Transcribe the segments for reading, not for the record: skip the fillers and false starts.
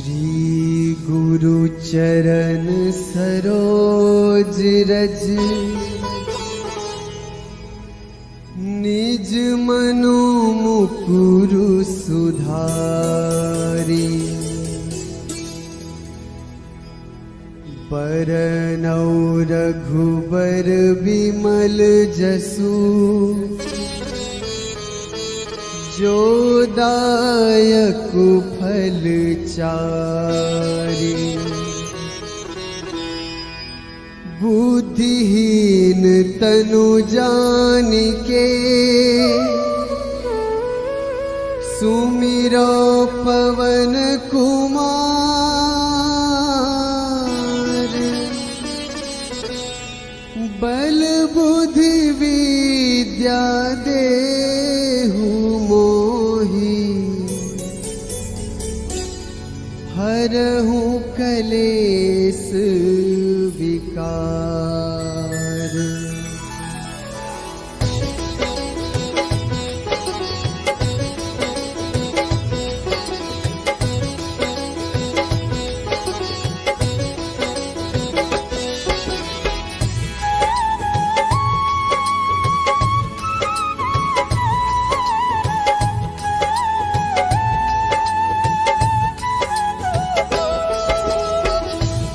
श्री गुरु चरण सरोज रज निज मनु मुकुरु सुधारी। बरनौ रघुबर विमल जसु जो दायक फल चारि। बुद्धिहीन तनु जानिके सुमिरो पवन कुमार। बल बुद्धि विद्या देहु मोहि हरहु कलेस विकार।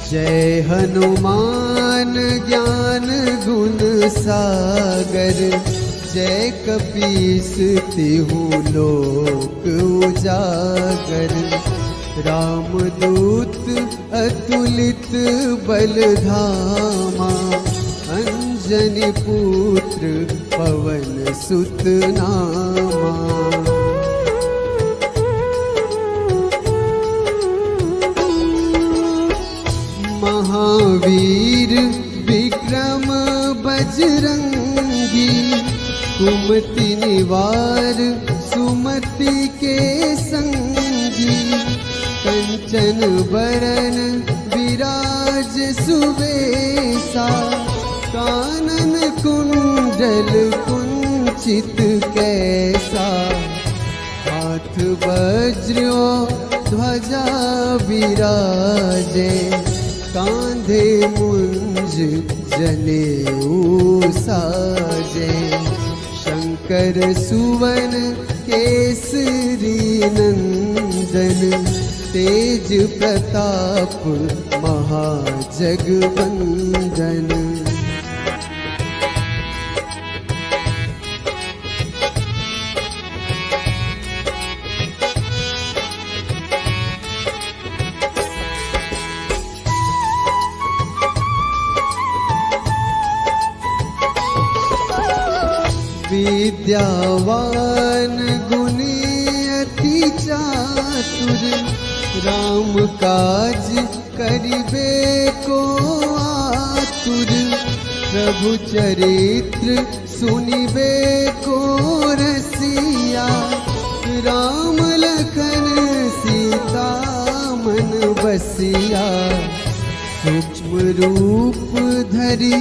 जय हनुमान ज्ञान गुण सागर। जय कपीस तिहु लोक उजागर। रामदूत अतुलित बल धामा। अंजनी पुत्र पवन सुत नामा। महावीर विक्रम बजरंगी। कुमति निवार सुमति के संगी। कंचन बरन विराज सुवेशा। कानन कुंडल कुंचित कैसा। हाथ वज्र ध्वजा विराजे। कांधे मुंज जनेऊ साजे। शंकर सुवन केसरी नंदन। तेज प्रताप महाजगवंदन। विद्यावान गुणी अति चातुर। राम काज करिबे को आतुर। प्रभु चरित्र सुनिबे को रसिया। राम लखन सीता मन बसिया। सूक्ष्म रूप धरि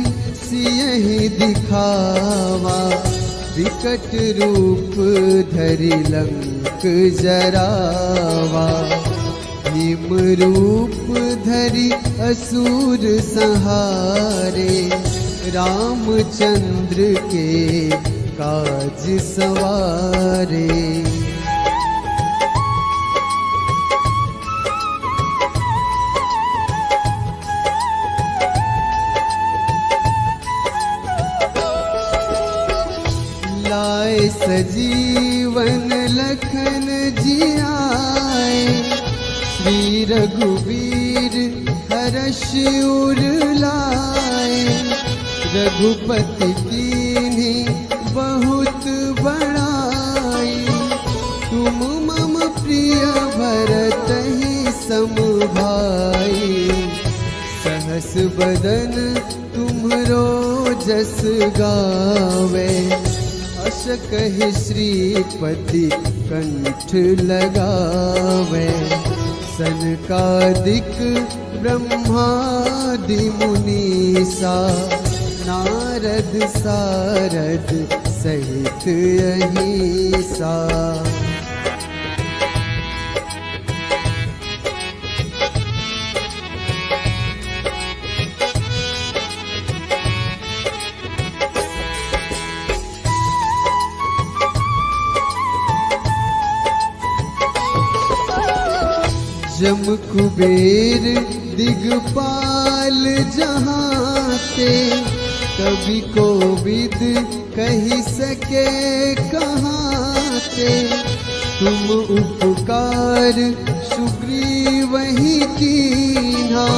सियहि दिखावा। विकट रूप धरि लंक जरावा। भीम रूप धरि असुर संहारे। रामचंद्र के काज सवारे। लाए सजीवन लखन जियाए। श्री रघुवीर हर्ष उर लाए। रघुपति कीन्ही बहुत बड़ाई। तुम मम प्रिय भरतहि सम भाई। सहस बदन तुम्हरो जस गावे। अस कहि श्रीपति कंठ लगावे। सनकादिक ब्रह्मादि मुनीसा। नारद सारद सहित अहिसा। जम कुबेर दिगपाल जहाँ ते, कभी कोविद कही सके कहाँ ते। तुम उपकार सुग्रीव ही कीन्हा,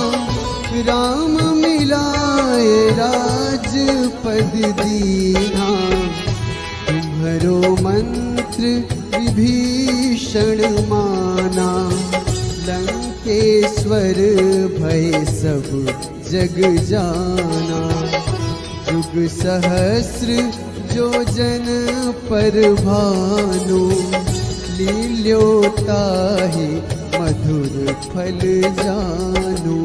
राम मिलाए राजपद दीन्हा। तुम्हरो मंत्र विभीषण माना, लंकेश्वर भय सब जग जाना। जुग सहस्र जो जन पर भानु, लील्योताहि मधुर फल जानू।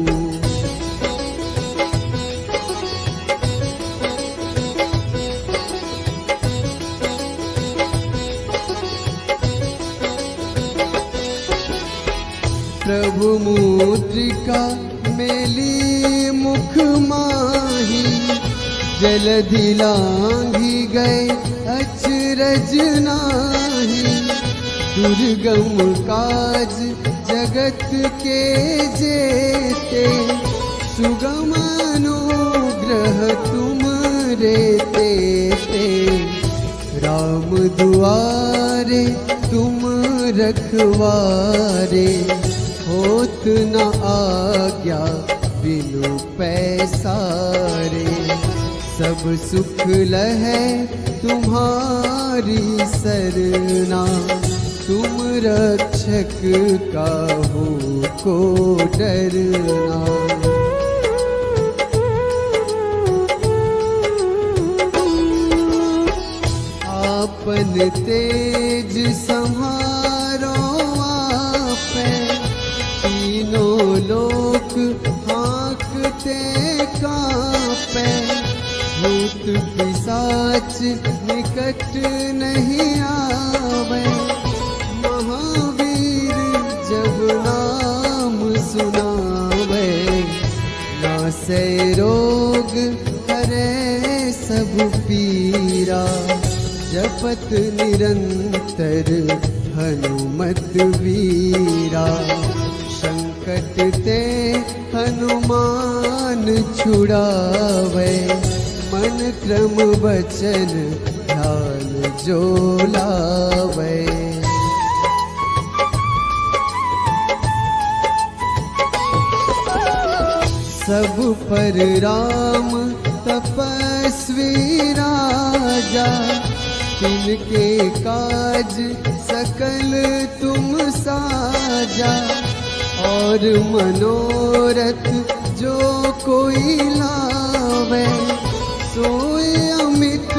प्रभु मुद्रिका मेली मुख माही, जलधि लांघी गए अचरज नाही। दुर्गम काज जगत के जेते, सुगम अनुग्रह तुम रे तेते। राम दुआरे तुम रखवारे, होत न आज्ञा बिनु पैसारे। सब सुख लहै तुम्हारी सरना, तुम रक्षक काहू को डरना। आपन तेज संहारो आपै, तीनों लोक हाँकते कांपै। भूत पिशाच निकट नहीं आवे, महावीर जब नाम सुनावे। नासै रोग हरै सब पीरा, जपत निरंतर हनुमत वीरा। संकट ते हनुमान छुड़ावे, मन क्रम वचन ध्यान जो लावे। सब पर राम तपस्वी राजा, तिनके काज सकल तुम साजा। और मनोरथ जो कोई लावे, सोए अमित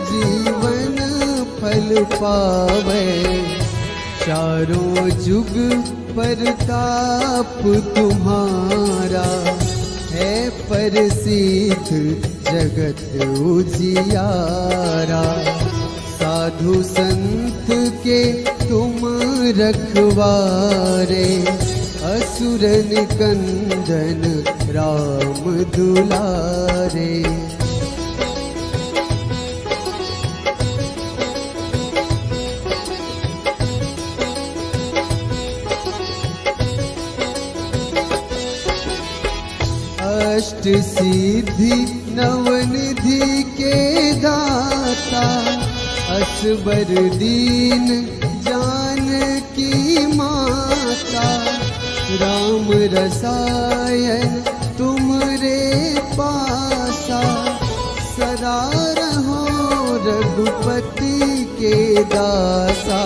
जीवन फल पावे। चारों जुग परताप तुम्हारा, है प्रसिद्ध जगत उजियारा। साधु संत के तुम रखवारे, असुर निकंदन राम दुलारे। अष्ट सिद्धि नवनिधि के दाता, असबर दीन जानकी माता। राम रसायन तुमरे पासा, सदा रहो रघुपति के दासा।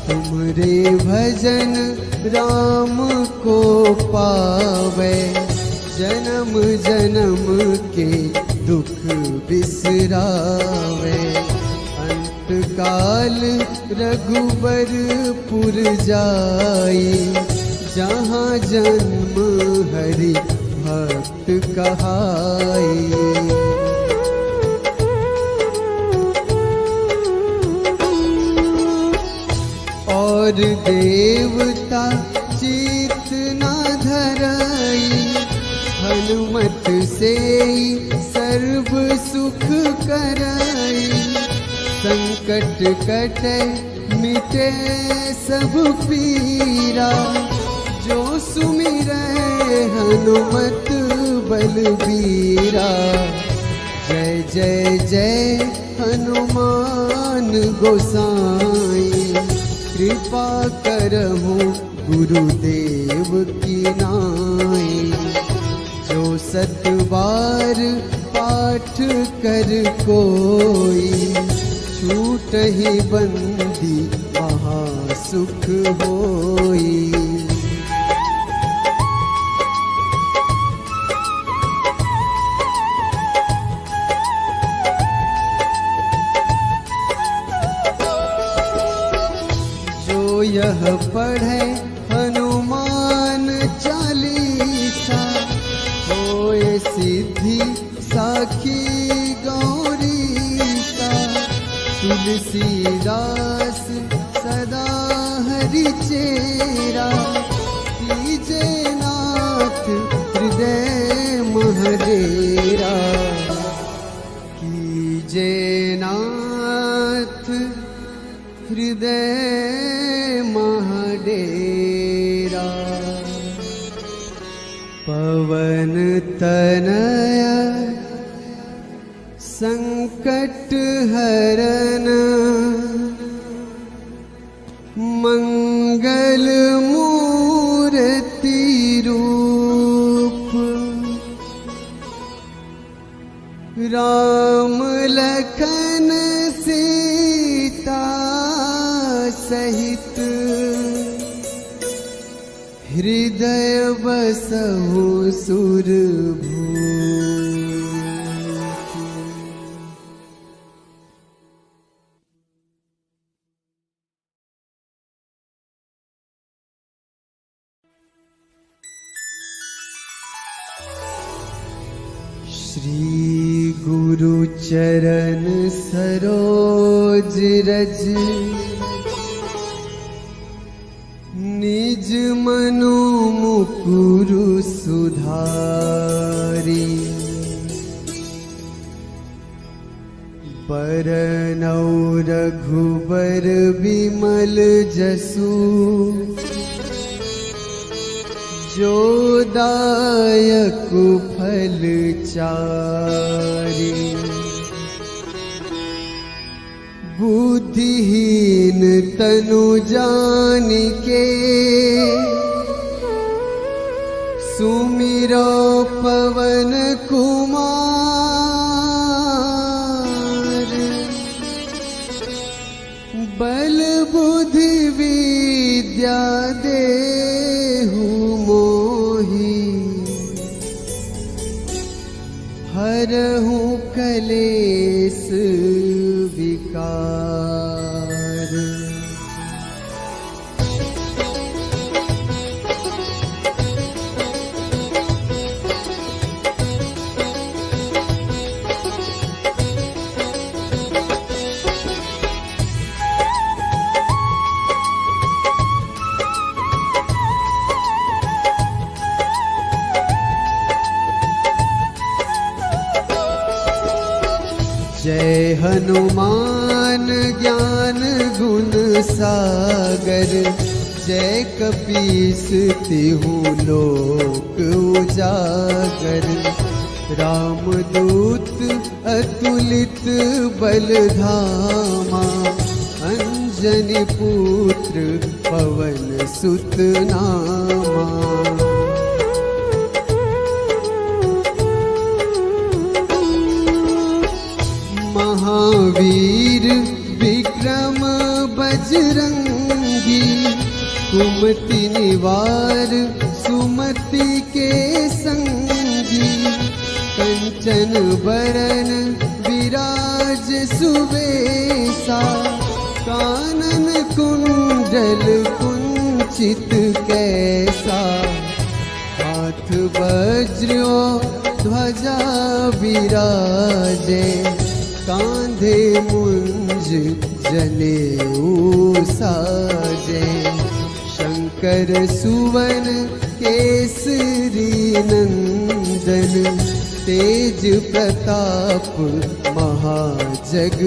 तुमरे भजन राम को पावे, जन्म जन्म के दुख बिसरावे। अंत काल रघुबरपुर जाई, जहाँ जन्म हरि भक्त कहाई। और देवता चित न धरई, हनुमत से सर्व सुख करई। संकट कटे मिटे सब पीरा, जो सुमिरै हनुमत बलबीरा। जय जय जय हनुमान गोसाई, कृपा करहु गुरुदेव की नाई। जो 7 बार पाठ कर कोई, छूटहि बंदी महासुख होई। यह पढ़े हनुमान चालीसा, होए सिद्धि साखी गौरीसा। तुलसीदास सदा हरि चेरा, कीजे नाथ हृदय महडेरा। कीजे नाथ हृदय महडेरा। पवन तनया संकट हरन, मंगल मूर्ति रूप। राम लखन सीता सहित, हृदय बसहु सुरभूप। श्री गुरु चरण सरोज रज, निज मनु मुकुरु सुधारी। बरनौ रघुबर विमल जसु, जो दायक फल चारि। बुद्धिहीन तनु जानिके, सुमिरो पवन कुमार। बल बुद्धि विद्या देहु मोहि, हरहु कलेस विकार। जय हनुमान ज्ञान गुण सागर, जय कपीस तिहु लोक उजागर। रामदूत अतुलित बल धामा, अंजनी पुत्र पवन सुत नामा। महावीर विक्रम बजरंगी, कुमति निवार सुमति के संगी। कंचन बरन विराज सुवेशा, कानन कुंडल कुंचित कैसा। हाथ वज्र ध्वजा विराजे, कांधे मुंज जनेऊ साजे। शंकर सुवन केसरी नंदन, तेज प्रताप महाजगवंदन।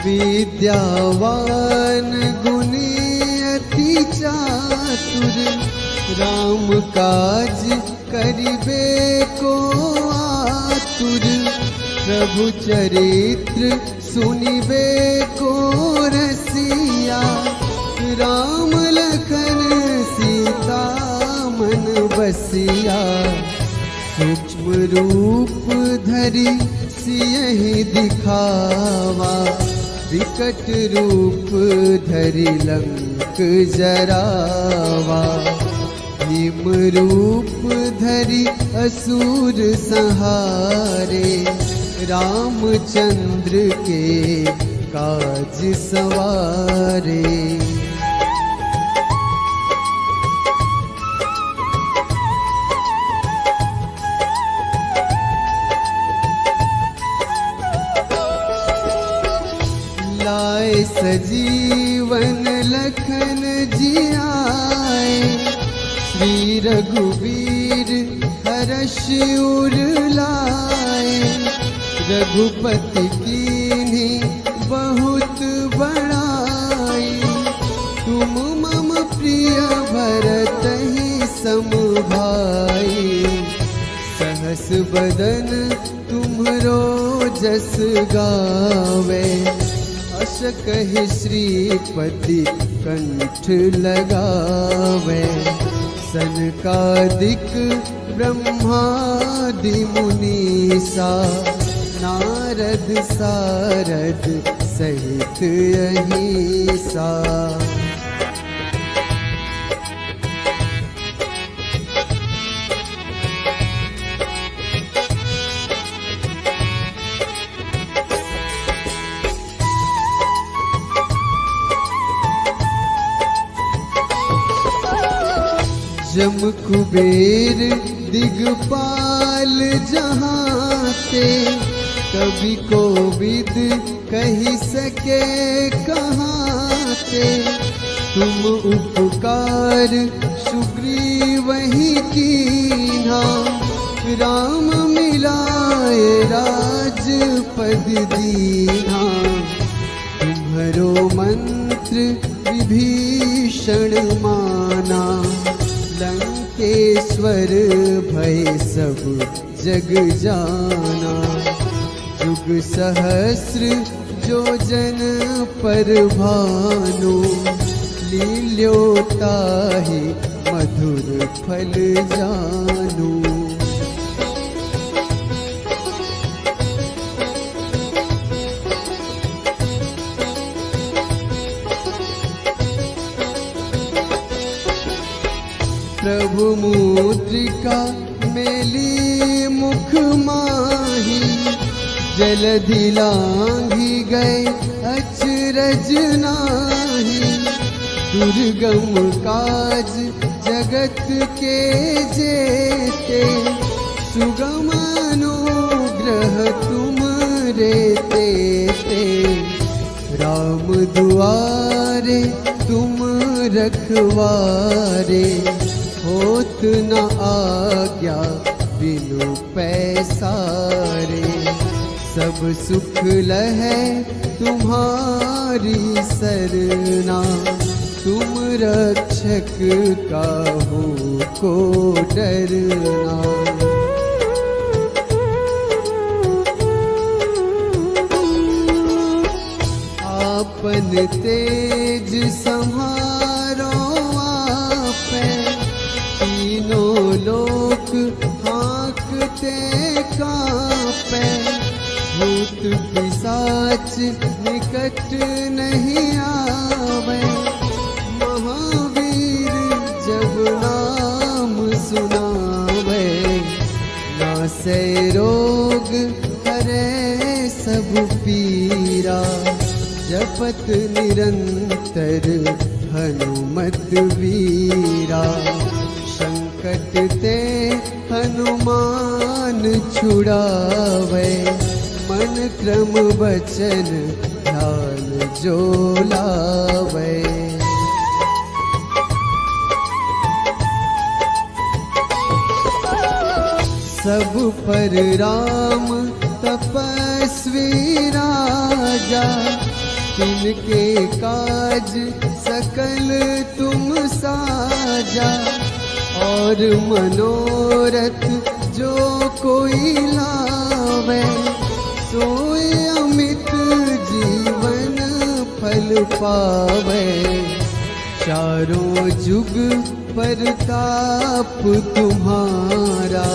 विद्यावान गुणी अति चातुर, राम काज करिबे को आतुर, प्रभु चरित्र सुनिबे को रसिया, राम लखन सीता मन बसिया, सूक्ष्म रूप धरि सियहि दिखावा, विकट रूप धरि लंक जरावा, भीम रूप धरि असुर संहारे, रामचंद्र के काज सवारे। लाए सजीवन लखन जियाए, श्री रघुवीर हर्ष उर लाए, रघुपति कीन्ही बहुत बड़ाई, तुम मम प्रिय भरतहि सम भाई, सहस बदन तुम्हरो जस गावे, अस कहि श्रीपति कंठ लगावे, सनकादिक ब्रह्मादि मुनीसा, नारद सारद सहित अहिसा। जम कुबेर दिगपाल जहाँ ते, कवि कोविद कही सके कहाँ ते, तुम उपकार सुग्रीवहि कीन्हा, राम मिलाए राजपद दीन्हा, तुम्हरो मंत्र विभीषण माना, लंकेश्वर भय सब जग जाना, जुग सहस्र जो जन पर भानु, लील्योताहि मधुर फल जानू। प्रभु मुद्रिका मेली मुख माही, जलधि लांघि गए अचरज नाही, दुर्गम काज जगत के जेते, सुगम अनुग्रह तुम रे तेते, राम दुआरे तुम रखवारे, होत न आज्ञा बिनु पैसारे, सब सुख लहै तुम्हारी सरना, तुम रक्षक काहू को डरना। आपन तेज संहारो आपे, तीनों लोक हाँकते कांपे, भूत पिशाच निकट नहीं आवे, महावीर जब नाम सुनावे, नासै रोग हरै सब पीरा, जपत निरंतर हनुमत वीरा, संकट ते हनुमान छुड़ावे, मन क्रम वचन ध्यान जो लावे। सब पर राम तपस्वी राजा, तिनके काज सकल तुम साजा, और मनोरथ जो कोई लावे, सोए अमित जीवन फल पावे। चारों जुग परताप तुम्हारा,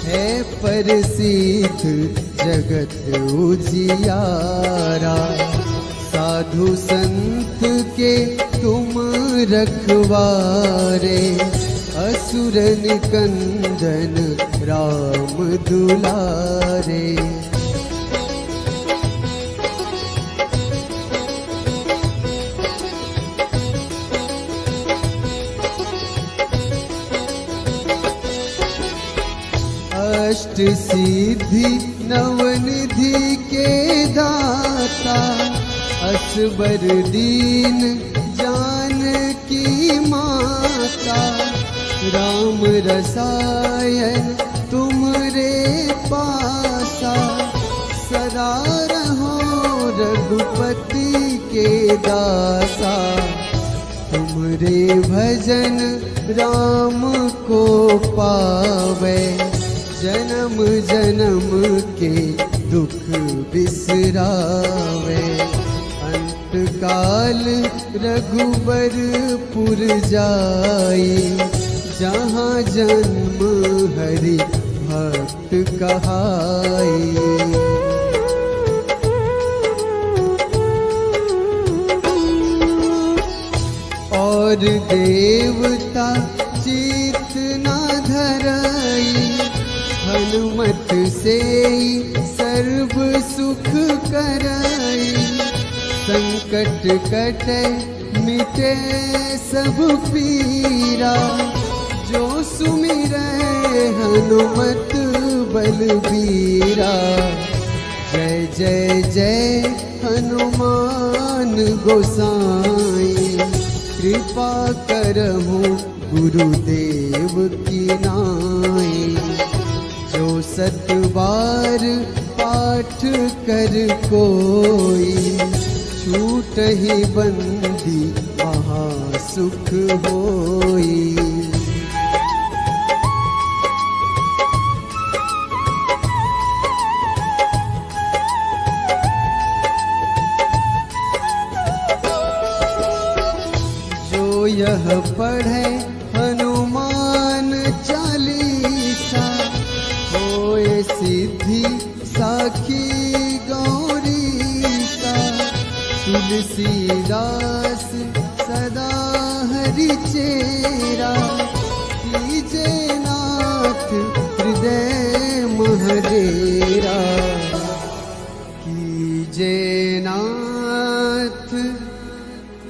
है प्रसिद्ध जगत उजियारा। साधु संत के तुम रखवारे, असुर निकंदन राम दुलारे। अष्ट सिद्धि नवनिधि के दाता, असबर दीन जानकी माता। राम रसायन तुमरे पासा, सदा रहो रघुपति के दासा। तुमरे भजन राम को पावे, जन्म जन्म के दुख बिसरावे। अंत काल रघुबरपुर जाई, जहाँ जन्म हरि भक्त कहाई। और देवता चित न धरई, हनुमत से सर्व सुख करई। संकट कटे मिटे सब पीरा, जो सुमिरै हनुमत बलबीरा। जय जय जय हनुमान गोसाई, कृपा करहु गुरुदेव की नाई। जो सत बार पाठ कर कोई, छूटहि बंदी महासुख होई। जो यह पढ़े हनुमान चालीसा, होए सिद्धि साखी गौरीसा। तुलसीदास सदा हरि चेरा, कीजे नाथ हृदय महडेरा। कीजे नाथ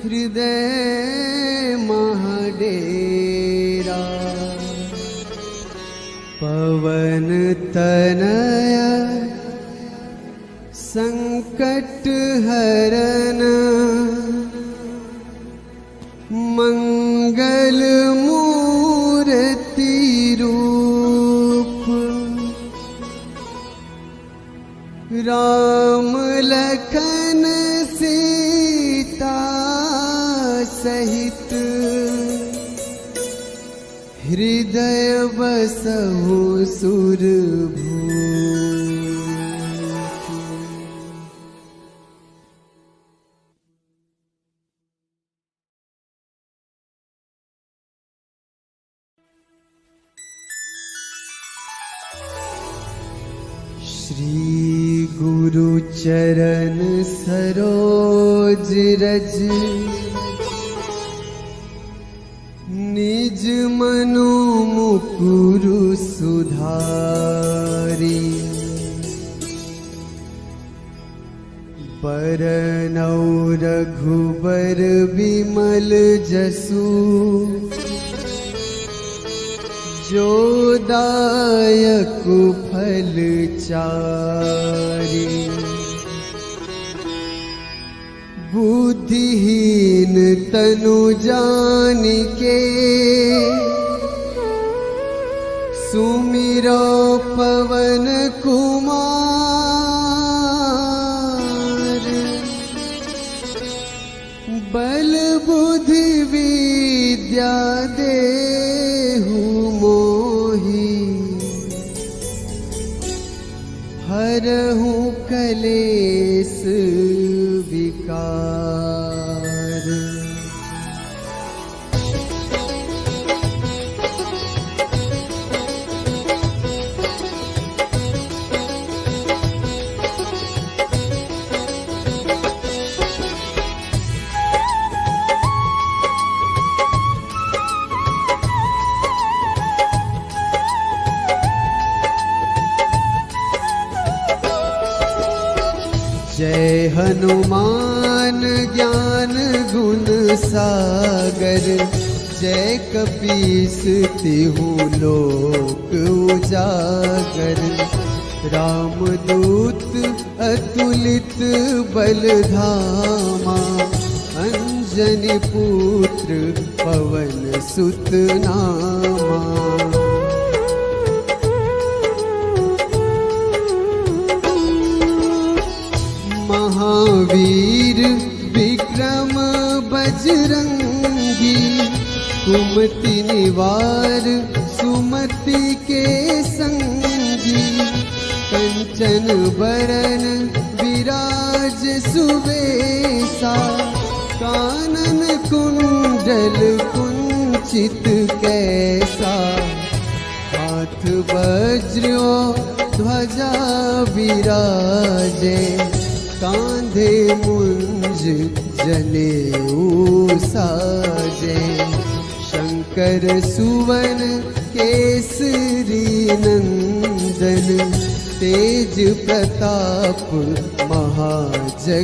हृदय महडेरा। पवन तनया संकट हरन, मंगल मूर्ति रूप। राम लखन सीता सहित, हृदय बसहु सुरभूप। श्री गुरु चरण सरोज रज, निज मनु मुकुरु सुधारी। बरनौ रघुबर बिमल जसु, जो दायक फल चारि। बुद्धिहीन तनु जानिके, सुमिरो पवन कुमार। कलेस विकार। जय हनुमान ज्ञान गुण सागर, जय कपीस तिहु लोक उजागर। रामदूत अतुलित बल धामा, अंजनी पुत्र पवन सुत नामा। महावीर विक्रम बजरंगी, कुमति निवार सुमति के संगी। कंचन बरन विराज सुबेसा, कानन कुंडल कुंचित कैसा। हाथ वज्र ध्वजा विराजे, कांधे मुंज जनेऊ साजे। शंकर सुवन केसरी नंदन, तेज प्रताप महाजगवंदन।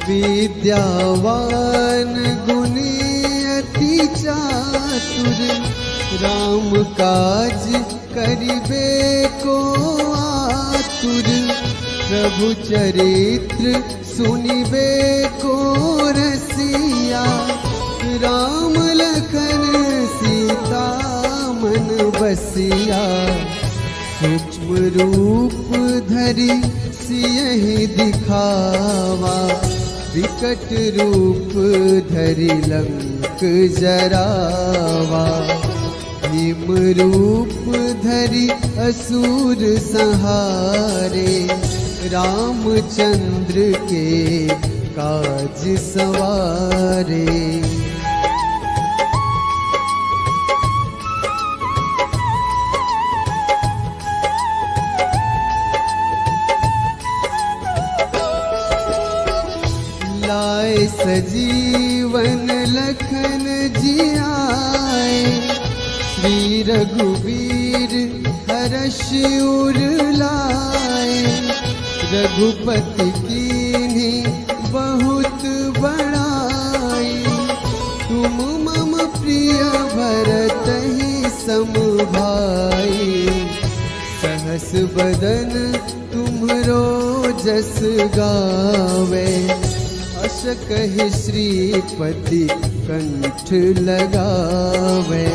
विद्यावान गुणी अति चातुर, राम काज करिबे को आतुर। प्रभु चरित्र सुनिबे को रसिया, राम लखन सीता मन बसिया। सूक्ष्म रूप धरि सियहि दिखावा, विकट रूप धरि लंक जरावा। भीम रूप धरि असुर संहारे, रामचंद्र के काज सवारे। लाए सजीवन लखन जियाए, श्री रघुवीर हर्ष उर लाए। रघुपति कीन्ही बहुत बड़ाई, तुम मम प्रिय भरतहि सम भाई। सहस बदन तुम्हरो जस गावे, अस कहि श्रीपति कंठ लगावे।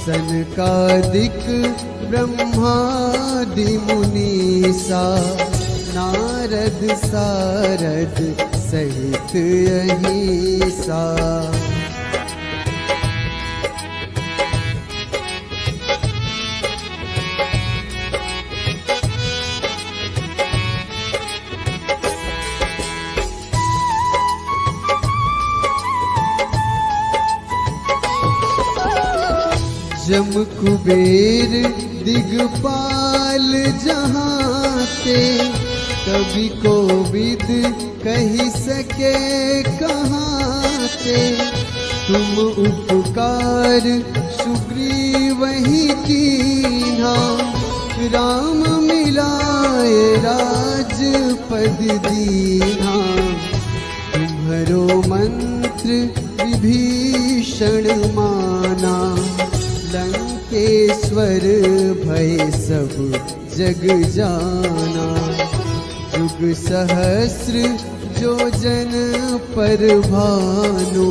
सनकादिक ब्रह्मादि मुनीसा, नारद सारद सहित अहिसा। जम कुबेर दिगपाल जहाते, कवि कोविद कही सके कहाते। तुम उपकार सुग्रीवहि कीन्हा, राम मिलाए राजपद दीन्हा। तुम्हरो मंत्र विभीषण माना, लंकेश्वर भय सब जग जाना। जुग सहस्र जो जन पर भानु,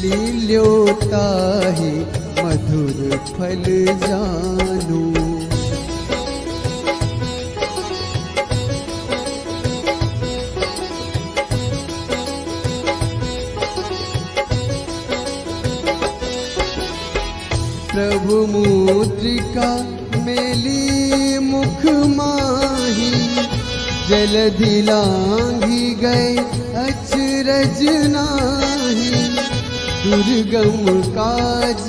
लील्योताहि मधुर फल जानू। प्रभु मुद्रिका मेली मुख माही, जलधि लांघी गए अचरज नाही। दुर्गम काज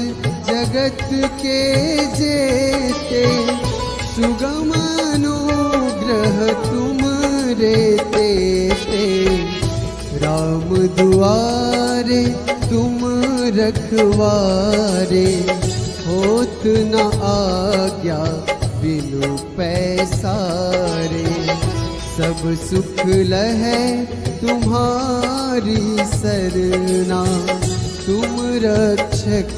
जगत के जेते, सुगम अनुग्रह तुम रेते ते। राम दुआरे तुम रखवारे, होत न आज्ञा बिनु पैसारे। सब सुख लहै तुम्हारी सरना, तुम रक्षक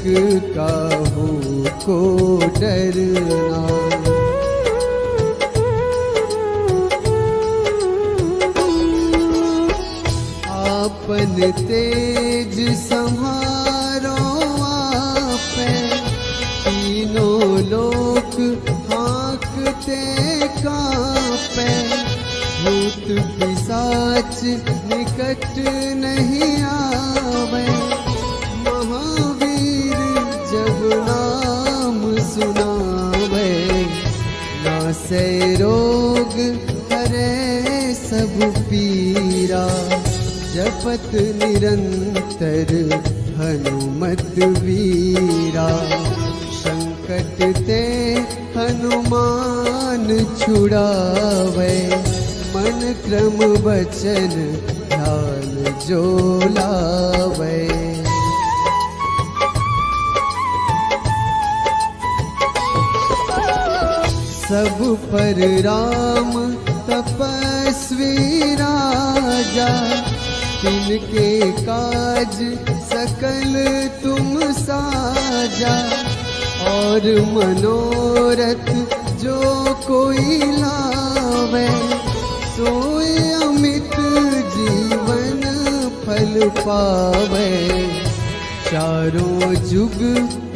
काहू को डरना। आपन तेज संहारो आपे, तीनों लोक हाँकते कांपे। भूत पिशाच निकट नहीं आवे, महावीर जब नाम सुनावे। नासै रोग हरै सब पीरा, जपत निरंतर हनुमत वीरा। संकट ते हनुमान छुड़ावे, मन क्रम वचन ध्यान जो लावे। सब पर राम तपस्वी राजा, तिनके काज सकल तुम साजा। और मनोरथ जो कोई लावे, सोए अमित जीवन फल पावे। चारों जुग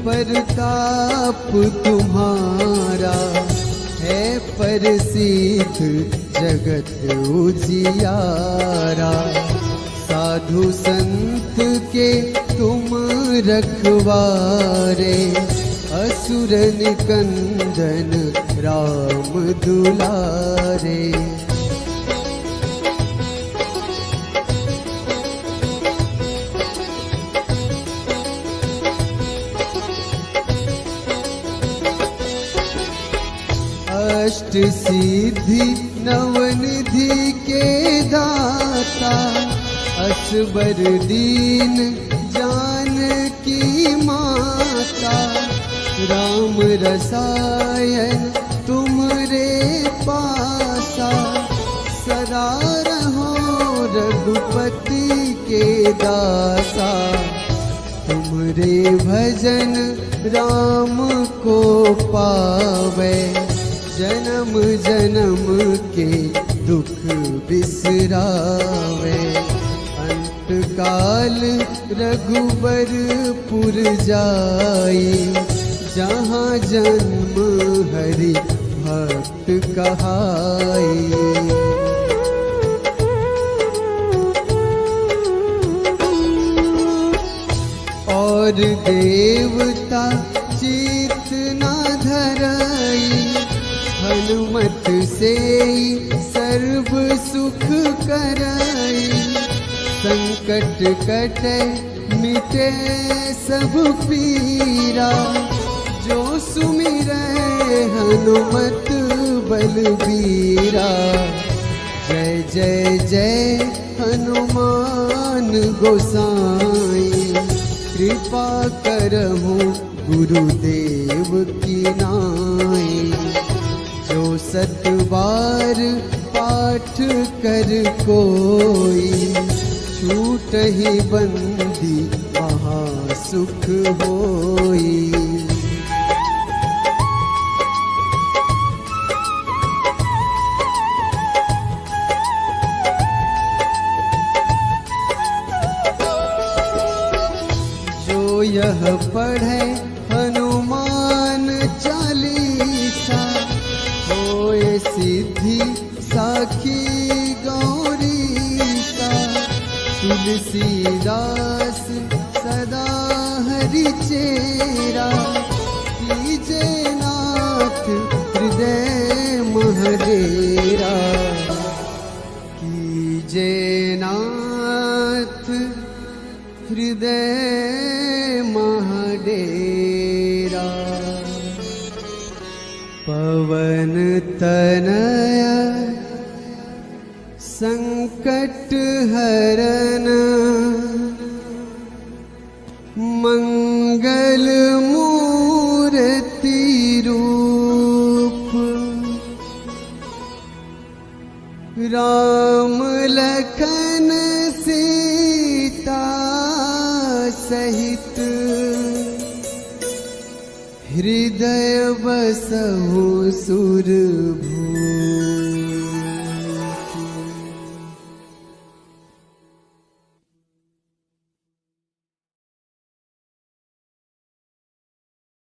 परताप तुम्हारा, है प्रसिद्ध जगत उजियारा। साधु संत के तुम रखवारे, असुर निकंदन राम दुलारे। अष्ट सिद्धि नवनिधि के दाता, असबर दीन जानकी माता। राम रसायन तुमरे पासा, सदा रहो रघुपति के दासा। तुमरे भजन राम को पावे, जन्म जन्म के दुख बिसरावे। अंत काल रघुबरपुर जाई, जहाँ जन्म हरि भक्त कहाई। और देवता चित न धरई, हनुमत से सर्व सुख करई। संकट कटे मिटे सब पीरा, जो सुमिरै हनुमत बलबीरा। जय जय जय हनुमान गोसाई, कृपा करहु गुरुदेव की नाई। जो 7 बार पाठ कर कोई, छूटहि बंदी महासुख होई। जो यह पढ़े सिद्धि साखी गौरीसा, तुलसीदास सदा हरि चेरा, कीजे नाथ हृदय महडेरा, कीजे नाथ हृदय महडेरा। पवन तनया संकट हरन, मंगल मूर्ति रूप, राम लखन सीता सहित, हृदय बसहु सुरभूप।